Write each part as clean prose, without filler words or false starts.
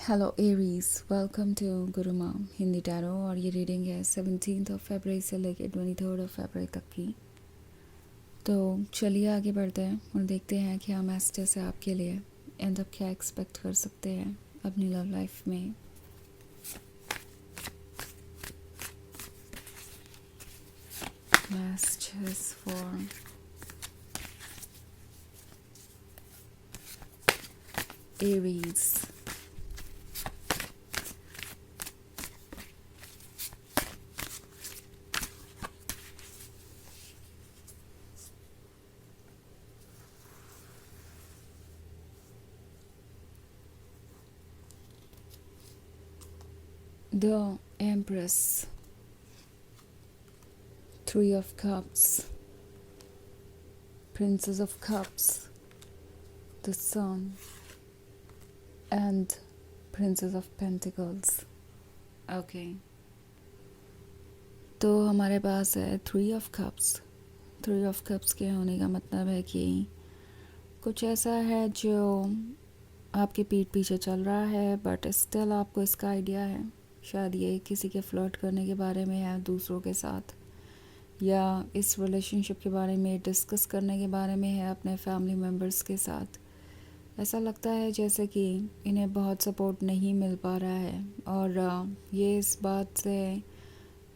Hello Aries, welcome to Guruma Hindi tarot. और ये reading है 17 फरवरी से लेकर 23 फरवरी तक की। तो चलिए आगे बढ़ते हैं और देखते हैं कि हम एस्टर से आपके लिए एंड अब क्या एक्सपेक्ट कर सकते हैं अपनी लव लाइफ में। Messages for Aries. The Empress, Three of Cups, Princess of Cups, the Sun, and Princess of Pentacles. Okay, तो हमारे पास है three of cups. Three of cups के होने का मतलब है कि कुछ ऐसा है जो आपके पीठ पीछे चल रहा है, बट स्टिल आपको इसका आइडिया है। शायद ये किसी के फ्लर्ट करने के बारे में है दूसरों के साथ, या इस रिलेशनशिप के बारे में डिस्कस करने के बारे में है अपने फैमिली मेम्बर्स के साथ। ऐसा लगता है जैसे कि इन्हें बहुत सपोर्ट नहीं मिल पा रहा है और ये इस बात से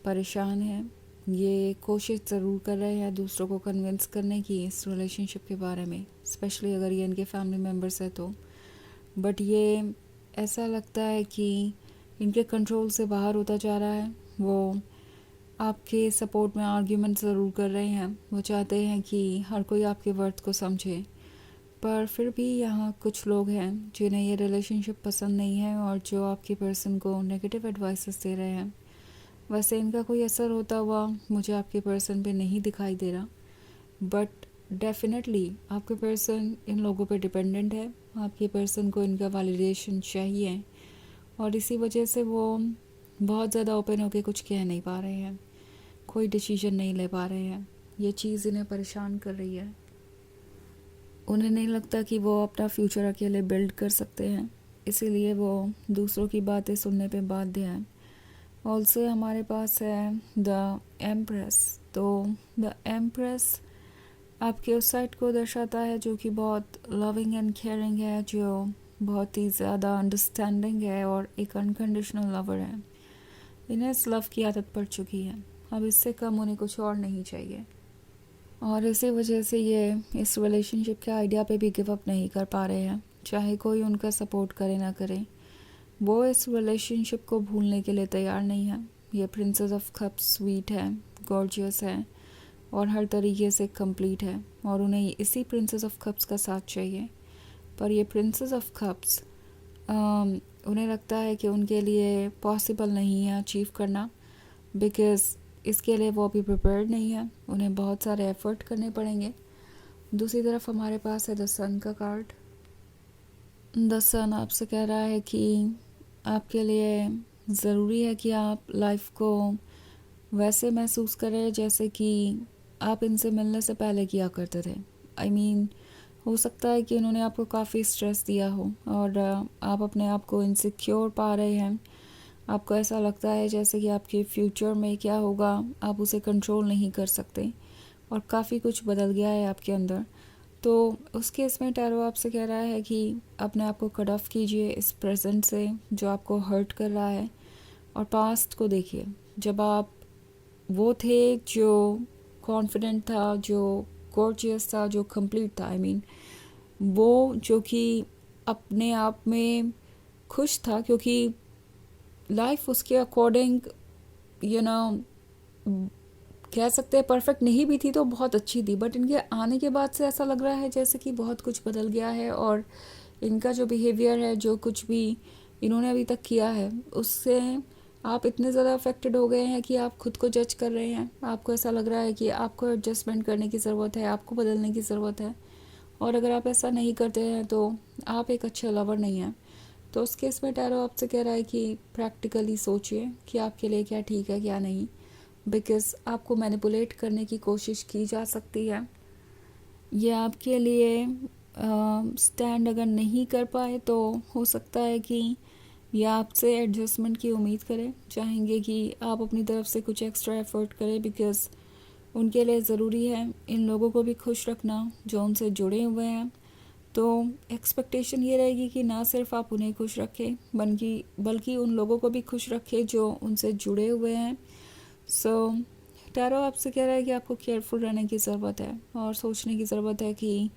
परेशान है। ये कोशिश ज़रूर कर रहे हैं दूसरों को कन्विंस करने की इस रिलेशनशिप के बारे में, स्पेशली अगर ये इनके फैमिली मेम्बर्स है तो। बट ये ऐसा लगता है कि इनके कंट्रोल से बाहर होता जा रहा है। वो आपके सपोर्ट में आर्ग्यूमेंट ज़रूर कर रहे हैं। वो चाहते हैं कि हर कोई आपके वर्थ को समझे, पर फिर भी यहाँ कुछ लोग हैं जिन्हें ये रिलेशनशिप पसंद नहीं है और जो आपके पर्सन को नेगेटिव एडवाइसेस दे रहे हैं। वैसे इनका कोई असर होता हुआ मुझे आपके पर्सन पे नहीं दिखाई दे रहा, बट डेफिनेटली आपके पर्सन इन लोगों पे डिपेंडेंट है। आपके पर्सन को इनका वैलिडेशन चाहिए और इसी वजह से वो बहुत ज़्यादा ओपन होकर कुछ कह नहीं पा रहे हैं, कोई डिसीजन नहीं ले पा रहे हैं। ये चीज़ इन्हें परेशान कर रही है। उन्हें नहीं लगता कि वो अपना फ्यूचर अकेले बिल्ड कर सकते हैं, इसीलिए वो दूसरों की बातें सुनने पे बाध्य हैं। ऑल्सो हमारे पास है द एम्प्रेस। तो द एम्प्रेस आपके उस साइड को दर्शाता है जो कि बहुत लविंग एंड केयरिंग है, जो बहुत ही ज़्यादा अंडरस्टैंडिंग है और एक अनकंडीशनल लवर है। इन्हें इस लव की आदत पड़ चुकी है, अब इससे कम उन्हें कुछ और नहीं चाहिए। और इसी वजह से ये इस रिलेशनशिप के आइडिया पे भी गिव अप नहीं कर पा रहे हैं, चाहे कोई उनका सपोर्ट करे ना करे। वो इस रिलेशनशिप को भूलने के लिए तैयार नहीं है। ये प्रिंसेस ऑफ कप्स स्वीट है, गॉर्जियस है और हर तरीके से कंप्लीट है, और उन्हें इसी प्रिंसेस ऑफ कप्स का साथ चाहिए। पर ये प्रिंसेस ऑफ कप्स उन्हें लगता है कि उनके लिए पॉसिबल नहीं है अचीव करना, बिकॉज़ इसके लिए वो अभी प्रिपेयर्ड नहीं है। उन्हें बहुत सारे एफर्ट करने पड़ेंगे। दूसरी तरफ हमारे पास है द सन का कार्ड। द सन आपसे कह रहा है कि आपके लिए ज़रूरी है कि आप लाइफ को वैसे महसूस करें जैसे कि आप इनसे मिलने से पहले किया करते थे। आई मीन हो सकता है कि उन्होंने आपको काफ़ी स्ट्रेस दिया हो और आप अपने आप को इनसिक्योर पा रहे हैं। आपको ऐसा लगता है जैसे कि आपके फ्यूचर में क्या होगा आप उसे कंट्रोल नहीं कर सकते और काफ़ी कुछ बदल गया है आपके अंदर। तो उस केस में टैरो आपसे कह रहा है कि अपने आप को कट ऑफ कीजिए इस प्रेजेंट से जो आपको हर्ट कर रहा है, और पास्ट को देखिए जब आप वो थे जो कॉन्फिडेंट था, जो गॉर्जियस था, जो कंप्लीट था। आई मीन वो जो कि अपने आप में खुश था क्योंकि लाइफ उसके अकॉर्डिंग यू नो कह सकते हैं परफेक्ट नहीं भी थी तो बहुत अच्छी थी, बट इनके आने के बाद से ऐसा लग रहा है जैसे कि बहुत कुछ बदल गया है और इनका जो बिहेवियर है, जो कुछ भी इन्होंने अभी तक किया है, उससे आप इतने ज़्यादा अफेक्टेड हो गए हैं कि आप खुद को जज कर रहे हैं। आपको ऐसा लग रहा है कि आपको एडजस्टमेंट करने की ज़रूरत है, आपको बदलने की ज़रूरत है, और अगर आप ऐसा नहीं करते हैं तो आप एक अच्छे लवर नहीं हैं। तो उस केस में टैरो आपसे कह रहा है कि प्रैक्टिकली सोचिए कि आपके लिए क्या ठीक है क्या नहीं, बिकॉज़ आपको मैनिपुलेट करने की कोशिश की जा सकती है। ये आपके लिए स्टैंड अगर नहीं कर पाए तो हो सकता है कि या आपसे एडजस्टमेंट की उम्मीद करें, चाहेंगे कि आप अपनी तरफ से कुछ एक्स्ट्रा एफर्ट करें, बिकॉज़ उनके लिए ज़रूरी है इन लोगों को भी खुश रखना जो उनसे जुड़े हुए हैं। तो एक्सपेक्टेशन ये रहेगी कि ना सिर्फ आप उन्हें खुश रखें बल्कि उन लोगों को भी खुश रखें जो उनसे जुड़े हुए हैं। सो टैरो आपसे कह रहा है कि आपको केयरफुल रहने की ज़रूरत है और सोचने की ज़रूरत है कि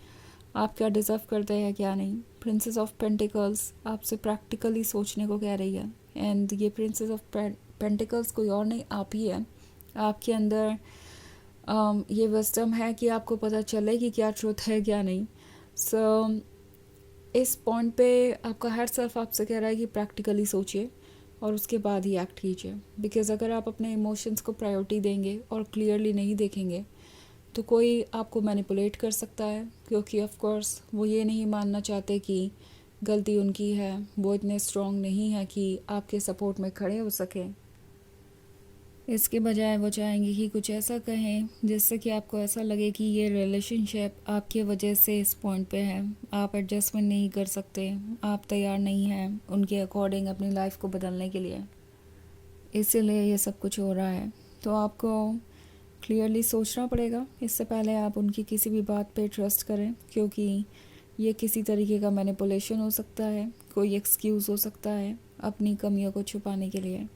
आप क्या डिज़र्व करते हैं क्या नहीं। प्रिंसेस ऑफ पेंटिकल्स आपसे प्रैक्टिकली सोचने को कह रही है, एंड ये प्रिंसेस ऑफ पेंटिकल्स कोई और नहीं, आप ही है। आपके अंदर ये विज़डम है कि आपको पता चले कि क्या ट्रुथ है क्या नहीं। सो इस पॉइंट पे आपका हर सेल्फ आपसे कह रहा है कि प्रैक्टिकली सोचिए और उसके बाद ही एक्ट कीजिए, बिकॉज़ अगर आप अपने इमोशंस को प्रायोरिटी देंगे और क्लियरली नहीं देखेंगे तो कोई आपको मैनिपुलेट कर सकता है, क्योंकि ऑफ कोर्स वो ये नहीं मानना चाहते कि गलती उनकी है, वो इतने स्ट्रॉन्ग नहीं है कि आपके सपोर्ट में खड़े हो सकें। इसके बजाय वो चाहेंगे कि कुछ ऐसा कहें जिससे कि आपको ऐसा लगे कि ये रिलेशनशिप आपकी वजह से इस पॉइंट पे है, आप एडजस्टमेंट नहीं कर सकते, आप तैयार नहीं हैं उनके अकॉर्डिंग अपनी लाइफ को बदलने के लिए, इसीलिए ये सब कुछ हो रहा है। तो आपको क्लियरली सोचना पड़ेगा इससे पहले आप उनकी किसी भी बात पे ट्रस्ट करें, क्योंकि ये किसी तरीके का मैनिपुलेशन हो सकता है, कोई एक्सक्यूज़ हो सकता है अपनी कमियों को छुपाने के लिए।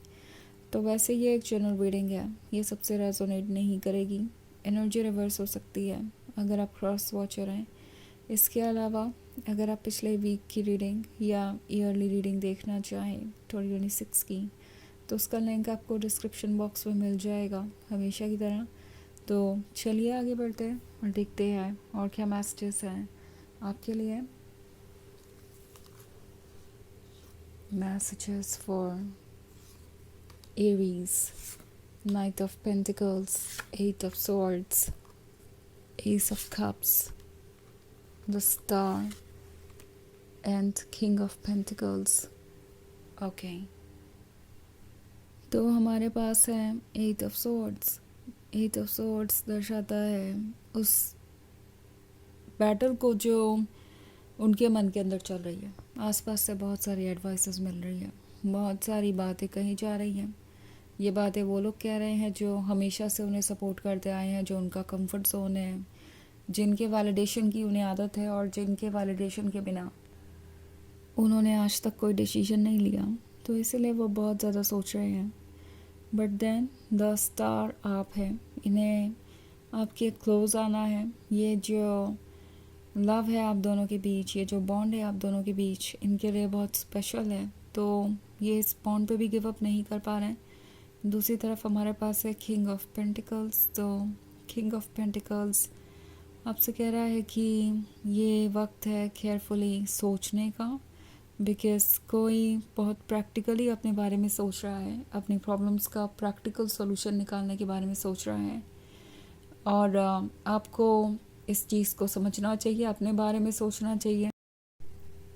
तो वैसे ये एक जनरल रीडिंग है, ये सबसे रेजोनेट नहीं करेगी, एनर्जी रिवर्स हो सकती है अगर आप क्रॉस वॉचर हैं। इसके अलावा अगर आप पिछले वीक की रीडिंग या ईयरली रीडिंग देखना चाहें 2026 की, तो उसका लिंक आपको डिस्क्रिप्शन बॉक्स में मिल जाएगा हमेशा की तरह। तो चलिए आगे बढ़ते हैं और देखते हैं और क्या मैसेजेस हैं आपके लिए। Messages for Aries, Knight of Pentacles, Eight of Swords, Ace of Cups, the Star, and King of Pentacles. Okay. तो हमारे पास है Eight of Swords. Eight of Swords दर्शाता है उस बैटल को जो उनके मन के अंदर चल रही है। आसपास से बहुत सारी एडवाइसेस मिल रही है, बहुत सारी बातें कही जा रही हैं। ये बातें वो लोग कह रहे हैं जो हमेशा से उन्हें सपोर्ट करते आए हैं, जो उनका कंफर्ट जोन है, जिनके वैलिडेशन की उन्हें आदत है और जिनके वैलिडेशन के बिना उन्होंने आज तक कोई डिसीजन नहीं लिया, तो इसलिए वो बहुत ज़्यादा सोच रहे हैं। बट देन द स्टार आप हैं, इन्हें आपके क्लोज आना है। ये जो लव है आप दोनों के बीच, ये जो बॉन्ड है आप दोनों के बीच, इनके लिए बहुत स्पेशल है। तो ये इस बॉन्ड पे भी गिव अप नहीं कर पा रहे हैं। दूसरी तरफ हमारे पास है किंग ऑफ पेंटिकल्स। तो किंग ऑफ पेंटिकल्स आपसे कह रहा है कि ये वक्त है केयरफुली सोचने का, बिकॉज कोई बहुत प्रैक्टिकली अपने बारे में सोच रहा है, अपनी प्रॉब्लम्स का प्रैक्टिकल सॉल्यूशन निकालने के बारे में सोच रहा है। और आपको इस चीज़ को समझना चाहिए, अपने बारे में सोचना चाहिए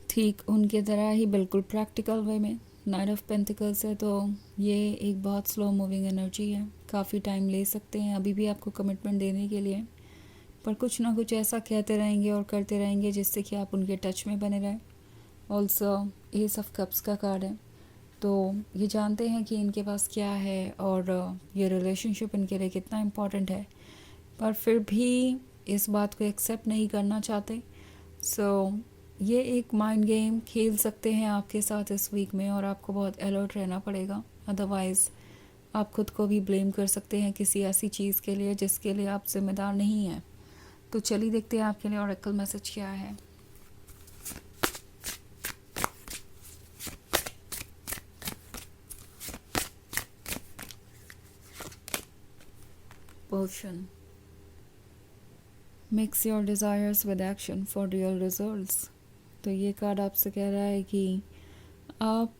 ठीक उनके तरह ही, बिल्कुल प्रैक्टिकल वे में। नाइट ऑफ पेंटिकल्स है, तो ये एक बहुत स्लो मूविंग एनर्जी है, काफ़ी टाइम ले सकते हैं अभी भी आपको कमिटमेंट देने के लिए, पर कुछ ना कुछ ऐसा कहते रहेंगे और करते रहेंगे जिससे कि आप उनके टच में बने रहें। ऑल्सो एस ऑफ कप्स का कार्ड है, तो ये जानते हैं कि इनके पास क्या है और ये रिलेशनशिप इनके लिए कितना इम्पोर्टेंट है, पर फिर भी इस बात को एक्सेप्ट नहीं करना चाहते। सो ये एक माइंड गेम खेल सकते हैं आपके साथ इस वीक में, और आपको बहुत अलर्ट रहना पड़ेगा, अदरवाइज़ आप खुद को भी ब्लेम कर सकते हैं किसी ऐसी चीज़ के लिए जिसके लिए आप जिम्मेदार नहीं हैं। तो चलिए देखते हैं आपके लिए ऑरेकल मैसेज क्या है। Portion mix your desires with action for real results. तो ये कार्ड आपसे कह रहा है कि आप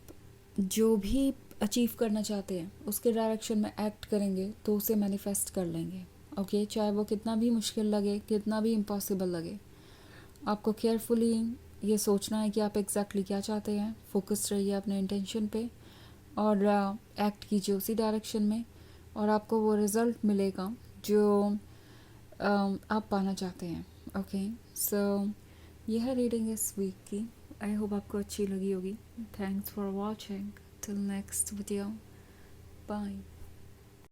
जो भी अचीव करना चाहते हैं उसके डायरेक्शन में एक्ट करेंगे तो उसे मैनिफेस्ट कर लेंगे। ओके, चाहे वो कितना भी मुश्किल लगे, कितना भी इम्पॉसिबल लगे, आपको केयरफुली ये सोचना है कि आप एग्जैक्टली क्या चाहते हैं, फोकस रहिए अपने इंटेंशन पे और एक्ट कीजिए उसी डायरेक्शन में, और आपको वो रिज़ल्ट मिलेगा जो आप पाना चाहते हैं। ओके, सो यह है रीडिंग इस वीक की, आई होप आपको अच्छी लगी होगी. Thanks for watching. Till next video. Bye.